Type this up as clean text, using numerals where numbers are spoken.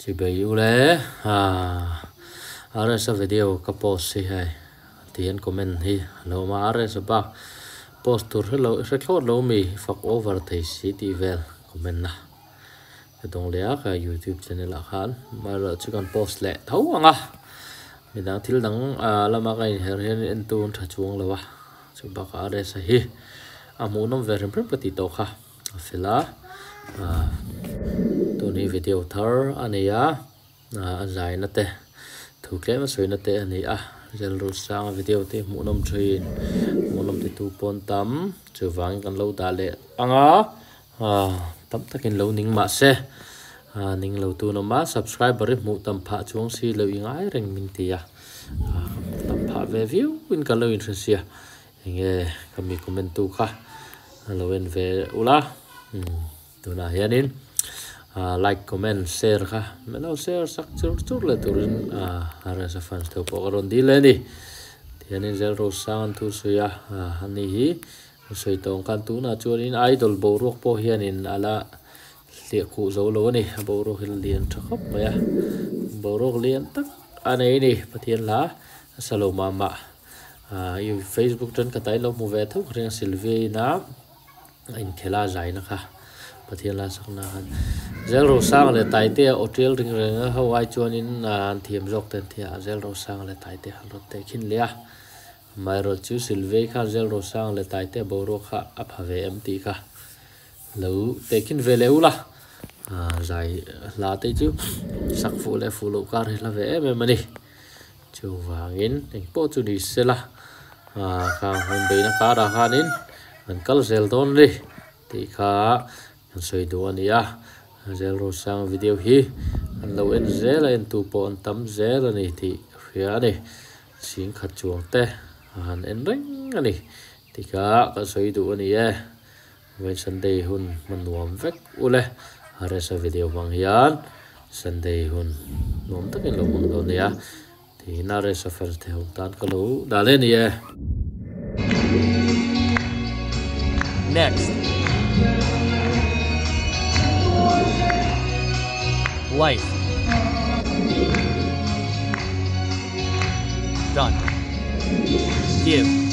chỉ bây giờ lẽ ở sau video cái post hay tiền comment hi lo mà ở sau bác post tour hello rất lâu mi fuck over thấy city vel comment na cái đồng lẽ cái YouTube channel là khan mà rồi chỉ cần post lẹ thấu à mình đang thiếu đắng làm cái hiện hiện tuôn trả chuông là ba sau bác ở đây sẽ hi muốn nông về rất là tít khá phải là tôi này video thở anh ấy dài nè té thu kém mà soi nè té anh ấy giờ rồi sang video té muốn nông train muốn nông té tu pon tắm chờ vàng cần lâu ta lệ tắm ta cần lâu nín mà xe nín lâu tu nó má subscribe bari mu tắm phá chuông si lâu yên ái rèn mình tì tắm phá về view win cần lâu interest ya nghe kami comment tu khá lâu in về ula tu na hianin like comment share kha melo share sak chur le turin ara sa fans to pokron di le ni hianin zero sound tu suya hani hi soi tong kan tu na churin idol borok po hianin ala le khu zo lo ni borok hil lian thakap maya borok lian tak anei ni pathian la saloma ma yu facebook tan ka tai lo mu ve thu reng silve na in khela zai na kha pathian la sakna han zero sang le tai te hotel ring reng hawai chuan in thiam jok ten thia zero sang le tai te han rot te khin le mai ro chu silve kha zero sang le tai te boro kha aphave mt kha lo te khin ve le ula zai la te chu sak fu le fu lo kar la ve em mani chu wangin eng po chu di sela ka hon be na ka ra hanin an kal zel don ri ti kha an soi do ania zero sang video hi an lo en zela en tu po an tam zela ni ti ria ni sing khat chuang te an en reng ani ti kha ka soi do ania when sunday hun man nuam vek ule are sa video bang hian sunday hun nuam takin lo mang do nia thì na re sa fer the hom tan ka lo da le ni Next. Life. Done. Give.